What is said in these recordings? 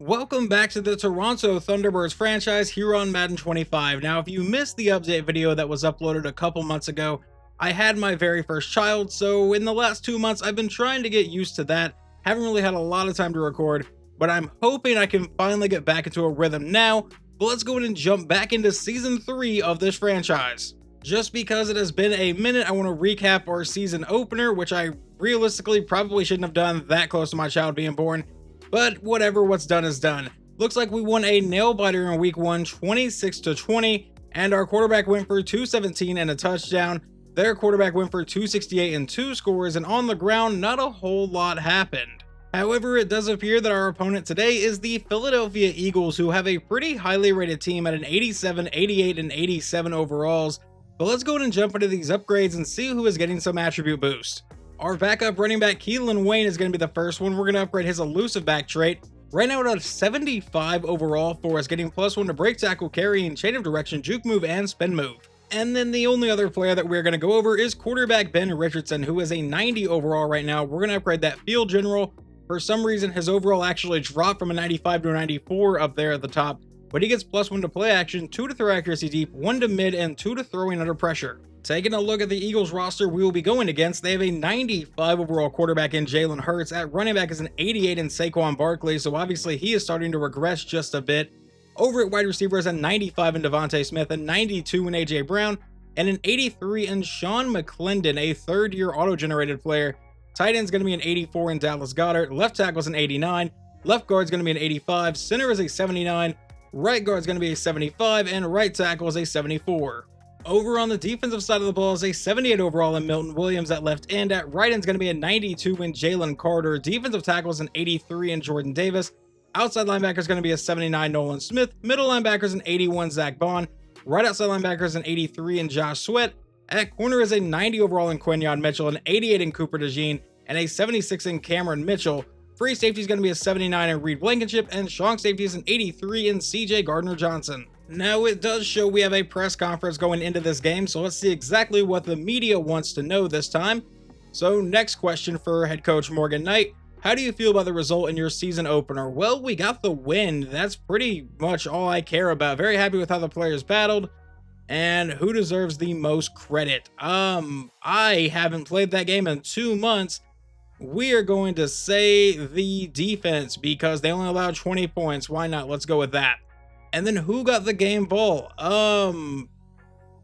Welcome back to the Toronto Thunderbirds franchise here on Madden 25. Now, if you missed the update video that was uploaded a couple months ago, I had my very first child, so in the last 2 months, I've been trying to get used to that. Haven't really had a lot of time to record, but I'm hoping I can finally get back into a rhythm now. But let's go ahead and jump back into Season 3 of this franchise. Just because it has been a minute, I want to recap our season opener, which I realistically probably shouldn't have done that close to my child being born. But whatever, what's done is done. Looks like we won a nail-biter in week 1, 26-20, and our quarterback went for 217 and a touchdown. Their quarterback went for 268 and 2 scores, and on the ground, not a whole lot happened. However, it does appear that our opponent today is the Philadelphia Eagles, who have a pretty highly rated team at an 87, 88, and 87 overalls. But let's go ahead and jump into these upgrades and see who is getting some attribute boost. Our backup running back, Keelan Wayne, is going to be the first one. We're going to upgrade his elusive back trait. Right now, at a 75 overall for us, getting +1 to break tackle, carrying, chain of direction, juke move, and spin move. And then the only other player that we're going to go over is quarterback Ben Richardson, who is a 90 overall right now. We're going to upgrade that field general. For some reason, his overall actually dropped from a 95 to a 94 up there at the top. But he gets +1 to play action, 2 to throw accuracy deep, 1 to mid, and 2 to throwing under pressure. Taking a look at the Eagles roster we will be going against, they have a 95 overall quarterback in Jalen Hurts. At running back is an 88 in Saquon Barkley, so obviously he is starting to regress just a bit. Over at wide receiver is a 95 in Devontae Smith, a 92 in AJ Brown, and an 83 in Sean McClendon, a third-year auto-generated player. Tight end is going to be an 84 in Dallas Goedert, left tackle is an 89, left guard is going to be an 85, center is a 79, right guard is going to be a 75, and right tackle is a 74. Over on the defensive side of the ball is a 78 overall in Milton Williams at left end. At right end is going to be a 92 in Jalen Carter. Defensive tackle is an 83 in Jordan Davis. Outside linebacker is going to be a 79 Nolan Smith. Middle linebacker is an 81 Zach Bond. Right outside linebacker is an 83 in Josh Sweat. At corner is a 90 overall in Quinyon Mitchell, an 88 in Cooper DeJean, and a 76 in Cameron Mitchell. Free safety is going to be a 79 in Reed Blankenship, and strong safety is an 83 in CJ Gardner-Johnson. Now, it does show we have a press conference going into this game, so let's see exactly what the media wants to know this time. So, next question for head coach Morgan Knight. How do you feel about the result in your season opener? Well, we got the win. That's pretty much all I care about. Very happy with how the players battled. And who deserves the most credit? I haven't played that game in 2 months. We are going to say the defense because they only allowed 20 points. Why not? Let's go with that. And then who got the game ball?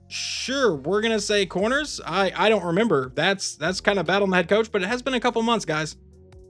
Sure, we're gonna say corners. I don't remember. That's kind of bad on the head coach, but it has been a couple months, guys.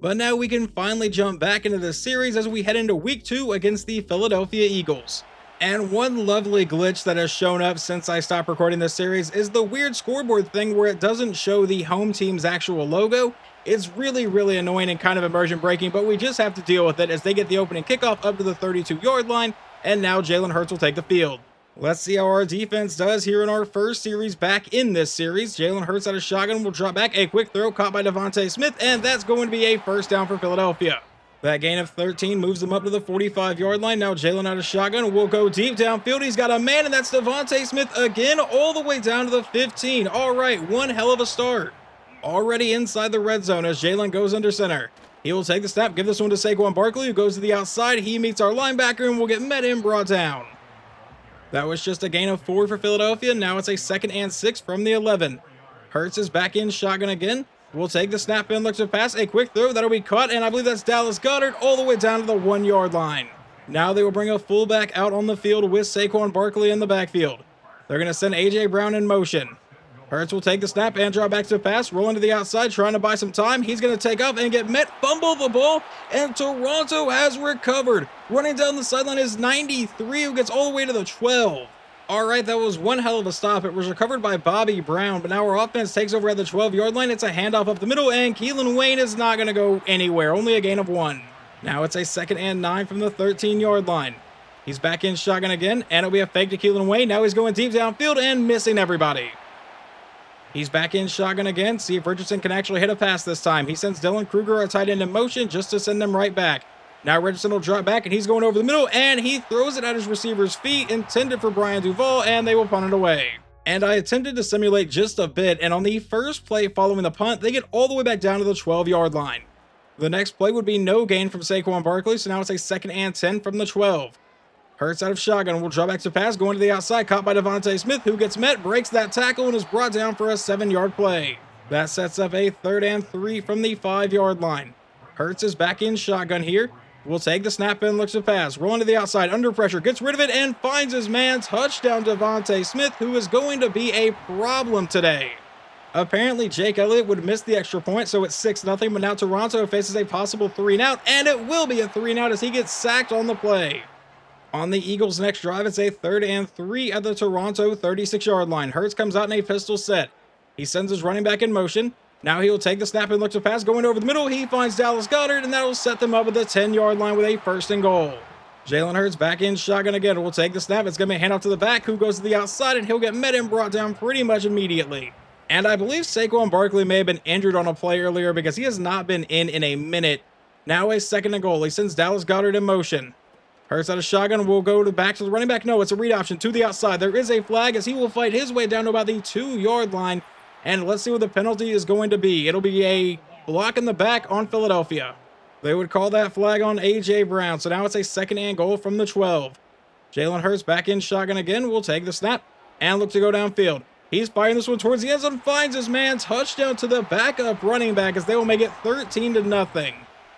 But now we can finally jump back into this series as we head into week 2 against the Philadelphia Eagles. And one lovely glitch that has shown up since I stopped recording this series is the weird scoreboard thing where it doesn't show the home team's actual logo. It's really annoying and kind of immersion breaking, but we just have to deal with it as they get the opening kickoff up to the 32-yard line. And now Jalen Hurts will take the field. Let's see how our defense does here in our first series back in this series. Jalen Hurts out of shotgun will drop back. A quick throw caught by Devontae Smith, and that's going to be a first down for Philadelphia. That gain of 13 moves them up to the 45-yard line. Now Jalen out of shotgun will go deep downfield. He's got a man, and that's Devontae Smith again, all the way down to the 15. All right, one hell of a start. Already inside the red zone as Jalen goes under center. He will take the snap, give this one to Saquon Barkley, who goes to the outside. He meets our linebacker and will get met and brought down. That was just a gain of 4 for Philadelphia. Now it's a 2nd and 6 from the 11. Hurts is back in shotgun again. We'll take the snap and look to pass. A quick throw that'll be caught, and I believe that's Dallas Goedert all the way down to the 1-yard line. Now they will bring a fullback out on the field with Saquon Barkley in the backfield. They're going to send AJ Brown in motion. Hurts will take the snap and draw back to pass, rolling to the outside, trying to buy some time. He's going to take off and get met, fumble the ball, and Toronto has recovered. Running down the sideline is 93, who gets all the way to the 12. All right, that was one hell of a stop. It was recovered by Bobby Brown, but now our offense takes over at the 12-yard line. It's a handoff up the middle, and Keelan Wayne is not going to go anywhere, only a gain of 1. Now it's a 2nd and 9 from the 13-yard line. He's back in shotgun again, and it'll be a fake to Keelan Wayne. Now he's going deep downfield and missing everybody. He's back in shotgun again. See if Richardson can actually hit a pass this time. He sends Dylan Kruger, a tight end, in motion just to send them right back. Now Richardson will drop back, and he's going over the middle, and he throws it at his receiver's feet, intended for Brian Duvall, and they will punt it away. And I attempted to simulate just a bit, and on the first play following the punt, they get all the way back down to the 12-yard line. The next play would be no gain from Saquon Barkley, so now it's a 2nd and 10 from the 12. Hurts out of shotgun, will draw back to pass, going to the outside, caught by Devontae Smith, who gets met, breaks that tackle, and is brought down for a 7-yard play. That sets up a 3rd and 3 from the 5-yard line. Hurts is back in shotgun here. Will take the snap and looks to pass. Rolling to the outside, under pressure, gets rid of it, and finds his man. Touchdown, Devontae Smith, who is going to be a problem today. Apparently, Jake Elliott would miss the extra point, so it's 6-0, but now Toronto faces a possible 3-and-out, and it will be a 3-and-out as he gets sacked on the play. On the Eagles' next drive, it's a 3rd and 3 at the Toronto 36-yard line. Hurts comes out in a pistol set. He sends his running back in motion. Now he will take the snap and look to pass. Going over the middle, he finds Dallas Goedert, and that will set them up at the 10-yard line with a 1st and goal. Jalen Hurts back in shotgun again. Will take the snap. It's going to be a handoff to the back, who goes to the outside, and he'll get met and brought down pretty much immediately. And I believe Saquon Barkley may have been injured on a play earlier because he has not been in a minute. Now a 2nd and goal. He sends Dallas Goedert in motion. Hurts out of shotgun, will go back to the running back. No, it's a read option to the outside. There is a flag as he will fight his way down to about the 2-yard line. And let's see what the penalty is going to be. It'll be a block in the back on Philadelphia. They would call that flag on A.J. Brown. So now it's a 2nd and goal from the 12. Jalen Hurts back in shotgun again. Will take the snap and look to go downfield. He's firing this one towards the end zone. Finds his man. Touchdown to the backup running back as they will make it 13-0.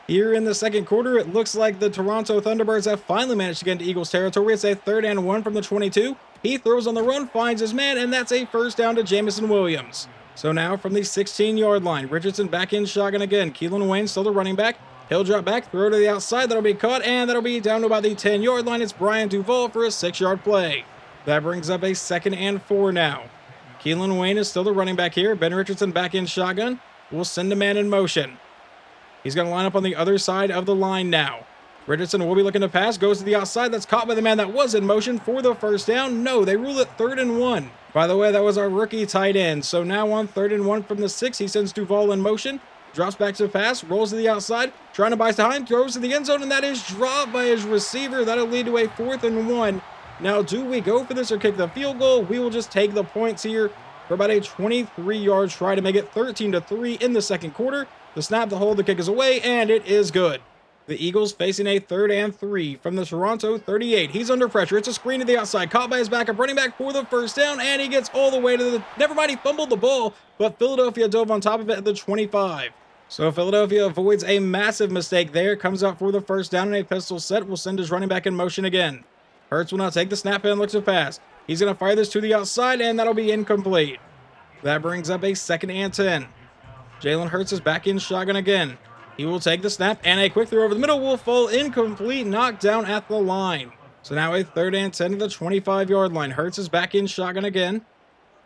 Here in the 2nd quarter, it looks like the Toronto Thunderbirds have finally managed to get into Eagles territory. It's a 3rd and 1 from the 22. He throws on the run, finds his man, and that's a 1st down to Jamison Williams. So now from the 16-yard line, Richardson back in shotgun again. Keelan Wayne still the running back. He'll drop back, throw to the outside. That'll be caught, and that'll be down to about the 10-yard line. It's Brian Duvall for a 6-yard play. That brings up a 2nd and 4 now. Keelan Wayne is still the running back here. Ben Richardson back in shotgun. We'll send a man in motion. He's going to line up on the other side of the line now. Richardson will be looking to pass, goes to the outside. That's caught by the man that was in motion for the 1st down. No, they rule it 3rd and 1. By the way, that was our rookie tight end. So now on 3rd and 1 from the 6, he sends Duvall in motion. Drops back to the pass, rolls to the outside, trying to buy behind, throws to the end zone, and that is dropped by his receiver. That'll lead to a 4th and 1. Now, do we go for this or kick the field goal? We will just take the points here for about a 23-yard try to make it 13-3 in the 2nd quarter. The snap, the hold, the kick is away, and it is good. The Eagles facing a 3rd and 3 from the Toronto 38. He's under pressure. It's a screen to the outside. Caught by his backup running back for the 1st down, and he gets all the way to the... Never mind, he fumbled the ball, but Philadelphia dove on top of it at the 25. So Philadelphia avoids a massive mistake there. Comes out for the 1st down in a pistol set. Will send his running back in motion again. Hurts will now take the snap and looks to pass. He's going to fire this to the outside, and that'll be incomplete. That brings up a 2nd and 10. Jalen Hurts is back in shotgun again. He will take the snap, and a quick throw over the middle will fall incomplete, knocked down at the line. So now a 3rd and 10 to the 25-yard line. Hurts is back in shotgun again.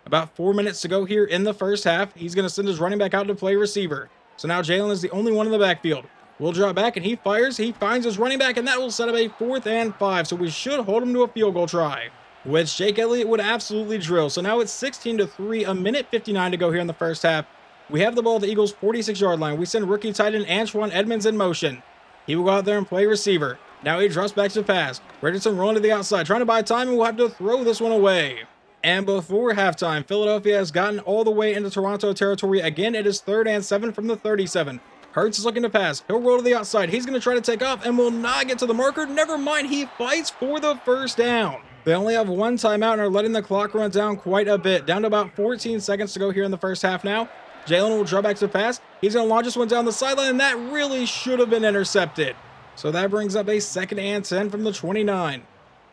About 4 minutes to go here in the 1st half. He's going to send his running back out to play receiver. So now Jalen is the only one in the backfield. Will drop back, and he fires. He finds his running back, and that will set up a 4th and 5. So we should hold him to a field goal try, which Jake Elliott would absolutely drill. So now it's 16-3, a minute 59 to go here in the 1st half. We have the ball at the Eagles' 46-yard line. We send rookie tight end Antoine Edmonds in motion. He will go out there and play receiver. Now he drops back to pass. Richardson rolling to the outside, trying to buy time, and we'll have to throw this one away. And before halftime, Philadelphia has gotten all the way into Toronto territory. Again, it is 3rd and 7 from the 37. Hurts is looking to pass. He'll roll to the outside. He's going to try to take off and will not get to the marker. Never mind, he fights for the 1st down. They only have one timeout and are letting the clock run down quite a bit. Down to about 14 seconds to go here in the 1st half now. Jalen will draw back to pass. He's going to launch this one down the sideline, and that really should have been intercepted. So that brings up a 2nd and 10 from the 29.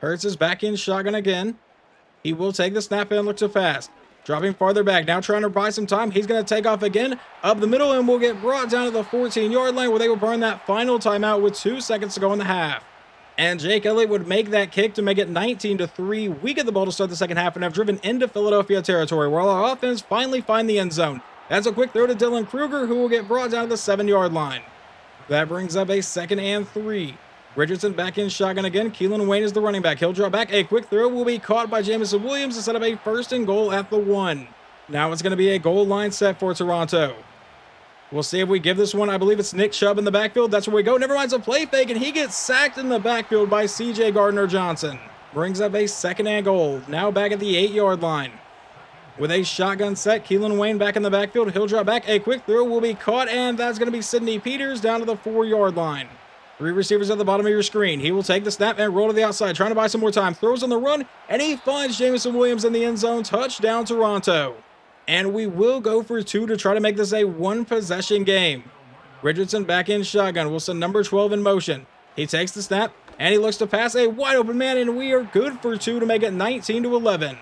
Hurts is back in shotgun again. He will take the snap and look to pass. Dropping farther back, now trying to buy some time. He's going to take off again up the middle and will get brought down to the 14-yard line where they will burn that final timeout with 2 seconds to go in the half. And Jake Elliott would make that kick to make it 19-3. We get the ball to start the 2nd half and have driven into Philadelphia territory while our offense finally find the end zone. That's a quick throw to Dylan Kruger, who will get brought down to the 7-yard line. That brings up a 2nd and 3. Richardson back in shotgun again. Keelan Wayne is the running back. He'll draw back. A quick throw will be caught by Jamison Williams to set up a 1st and goal at the 1. Now it's going to be a goal line set for Toronto. We'll see if we give this one. I believe it's Nick Chubb in the backfield. That's where we go. Never mind, it's a play fake, and he gets sacked in the backfield by C.J. Gardner-Johnson. Brings up a 2nd and goal. Now back at the 8-yard line. With a shotgun set, Keelan Wayne back in the backfield. He'll drop back. A quick throw will be caught, and that's going to be Sidney Peters down to the 4-yard line. 3 receivers at the bottom of your screen. He will take the snap and roll to the outside, trying to buy some more time. Throws on the run, and he finds Jameson Williams in the end zone. Touchdown, Toronto. And we will go for 2 to try to make this a 1-possession game. Richardson back in shotgun. We'll send number 12 in motion. He takes the snap, and he looks to pass a wide open man, and we are good for 2 to make it 19-11.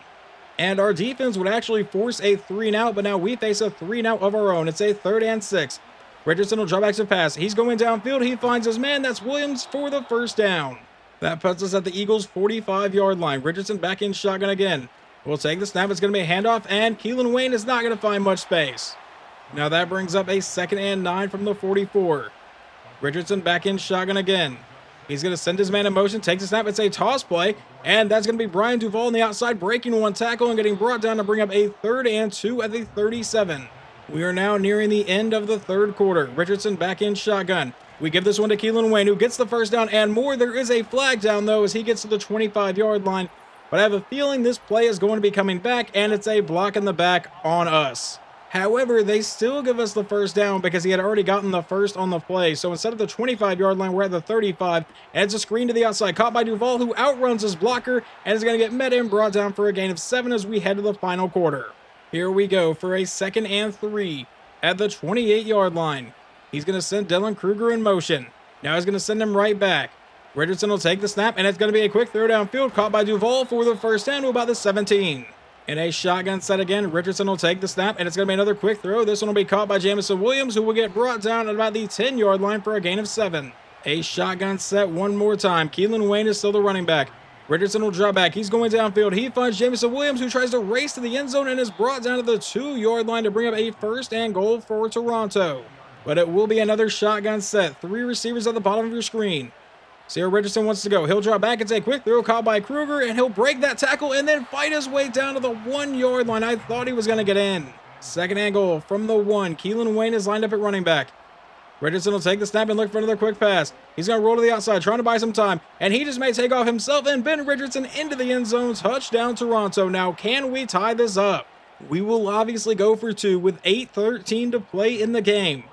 And our defense would actually force a 3-and-out, but now we face a 3-and-out of our own. It's a 3rd and 6. Richardson will drop back to pass. He's going downfield. He finds his man. That's Williams for the first down. That puts us at the Eagles' 45-yard line. Richardson back in shotgun again. We'll take the snap. It's going to be a handoff, and Keelan Wayne is not going to find much space. Now that brings up a 2nd and 9 from the 44. Richardson back in shotgun again. He's going to send his man in motion, takes a snap. It's a toss play, and that's going to be Brian Duvall on the outside, breaking 1 tackle and getting brought down to bring up a 3rd and 2 at the 37. We are now nearing the end of the 3rd quarter. Richardson back in shotgun. We give this one to Keelan Wayne, who gets the first down and more. There is a flag down, though, as he gets to the 25-yard line. But I have a feeling this play is going to be coming back, and it's a block in the back on us. However, they still give us the first down because he had already gotten the first on the play. So instead of the 25-yard line, we're at the 35. And it's a screen to the outside, caught by Duvall, who outruns his blocker and is going to get met and brought down for a gain of 7 as we head to the final quarter. Here we go for a 2nd and 3 at the 28-yard line. He's going to send Dylan Kruger in motion. Now he's going to send him right back. Richardson will take the snap, and it's going to be a quick throw downfield, caught by Duvall for the first down to about the 17. In a shotgun set again, Richardson will take the snap, and it's going to be another quick throw. This one will be caught by Jameson Williams, who will get brought down at about the 10-yard line for a gain of 7. A shotgun set one more time. Keelan Wayne is still the running back. Richardson will drop back. He's going downfield. He finds Jameson Williams, who tries to race to the end zone and is brought down to the 2-yard line to bring up a 1st and goal for Toronto. But it will be another shotgun set. 3 receivers at the bottom of your screen. See where Richardson wants to go. He'll drop back and take a quick throw, caught by Kruger, and he'll break that tackle and then fight his way down to the 1-yard line. I thought he was going to get in. 2nd and goal from the 1. Keelan Wayne is lined up at running back. Richardson will take the snap and look for another quick pass. He's going to roll to the outside, trying to buy some time, and he just may take off himself and Ben Richardson into the end zone. Touchdown, Toronto. Now, can we tie this up? We will obviously go for 2 with 8:13 to play in the game.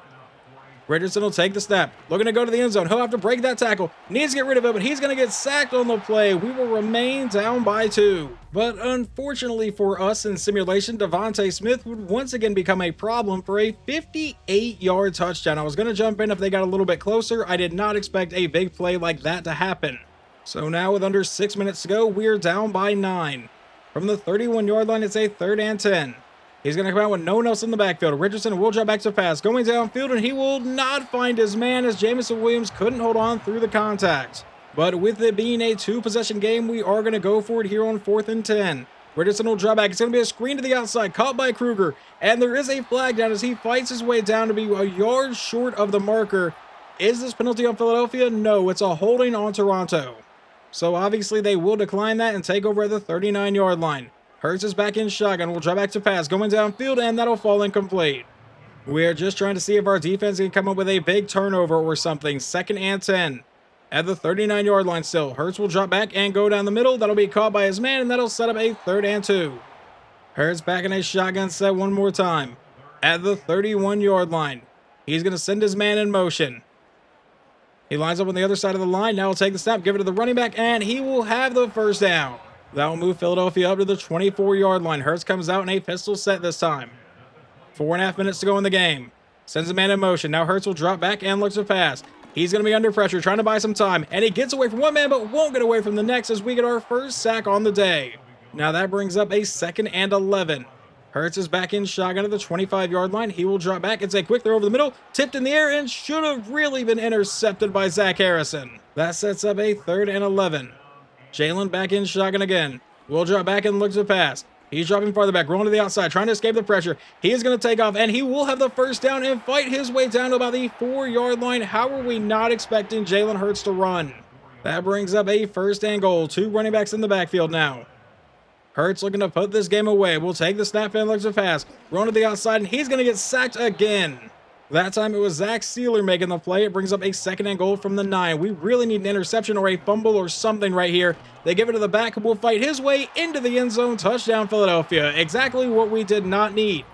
Richardson will take the snap. Looking to go to the end zone. He'll have to break that tackle. Needs to get rid of it, but he's going to get sacked on the play. We will remain down by 2. But unfortunately for us in simulation, Devontae Smith would once again become a problem for a 58-yard touchdown. I was going to jump in if they got a little bit closer. I did not expect a big play like that to happen. So now with under 6 minutes to go, we're down by 9. From the 31-yard line, it's a 3rd and 10. He's going to come out with no one else in the backfield. Richardson will drop back to pass, going downfield, and he will not find his man as Jameson Williams couldn't hold on through the contact. But with it being a 2-possession game, we are going to go for it here on 4th and 10. Richardson will drop back. It's going to be a screen to the outside, caught by Kruger, and there is a flag down as he fights his way down to be a yard short of the marker. Is this penalty on Philadelphia? No, it's a holding on Toronto. So obviously they will decline that and take over at the 39-yard line. Hurts is back in shotgun. We'll drop back to pass, going downfield, and that'll fall incomplete. We are just trying to see if our defense can come up with a big turnover or something. 2nd and 10. At the 39-yard line still. Hurts will drop back and go down the middle. That'll be caught by his man, and that'll set up a 3rd and 2. Hurts back in a shotgun set one more time. At the 31-yard line. He's going to send his man in motion. He lines up on the other side of the line. Now he'll take the snap, give it to the running back, and he will have the first down. That will move Philadelphia up to the 24-yard line. Hurts comes out in a pistol set this time. 4.5 minutes to go in the game. Sends a man in motion. Now Hurts will drop back and looks to pass. He's going to be under pressure, trying to buy some time. And he gets away from one man, but won't get away from the next as we get our first sack on the day. Now that brings up a 2nd and 11. Hurts is back in shotgun at the 25-yard line. He will drop back. It's a quick throw over the middle. Tipped in the air and should have really been intercepted by Zach Harrison. That sets up a 3rd and 11. Jalen back in shotgun again. Will drop back and looks to pass. He's dropping farther back, rolling to the outside, trying to escape the pressure. He is going to take off, and he will have the first down and fight his way down to about the 4-yard line. How are we not expecting Jalen Hurts to run? That brings up a 1st and goal. 2 running backs in the backfield now. Hurts looking to put this game away. We'll take the snap and looks to pass. Rolling to the outside, and he's going to get sacked again. That time it was Zach Sealer making the play. It brings up a 2nd and goal from the 9. We really need an interception or a fumble or something right here. They give it to the back and will fight his way into the end zone. Touchdown Philadelphia. Exactly what we did not need.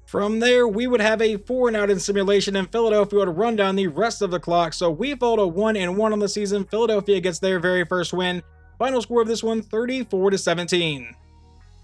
From there, we would have a 4-and-out in simulation, and Philadelphia would run down the rest of the clock. So we followed a 1-1 on the season. Philadelphia gets their very first win. Final score of this one, 34-17.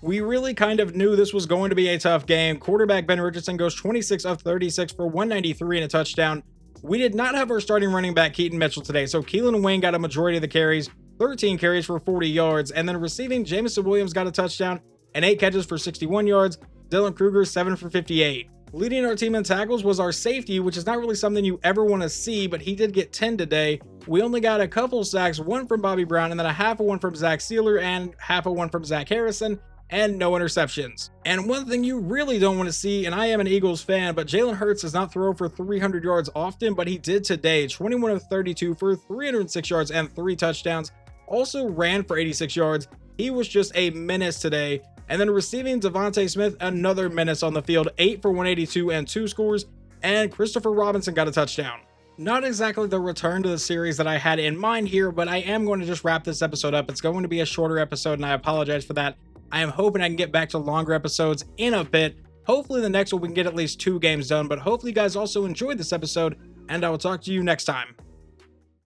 We really kind of knew this was going to be a tough game. Quarterback Ben Richardson goes 26 of 36 for 193 and a touchdown. We did not have our starting running back Keaton Mitchell today, so Keelan Wayne got a majority of the carries, 13 carries for 40 yards, and then receiving, Jamison Williams got a touchdown and 8 catches for 61 yards. Dylan Kruger 7 for 58. Leading our team in tackles was our safety, which is not really something you ever want to see, but he did get 10 today. We only got a couple sacks, one from Bobby Brown, and then a half of one from Zach Sealer, and half of one from Zach Harrison, and no interceptions. And one thing you really don't want to see, and I am an Eagles fan, but Jalen Hurts does not throw for 300 yards often, but he did today. 21 of 32 for 306 yards and 3 touchdowns. Also ran for 86 yards. He was just a menace today. And then receiving, Devontae Smith, another menace on the field, 8 for 182 and 2 scores. And Christopher Robinson got a touchdown. Not exactly the return to the series that I had in mind here, but I am going to just wrap this episode up. It's going to be a shorter episode, and I apologize for that. I am hoping I can get back to longer episodes in a bit. Hopefully the next one we can get at least 2 games done, but hopefully you guys also enjoyed this episode, and I will talk to you next time.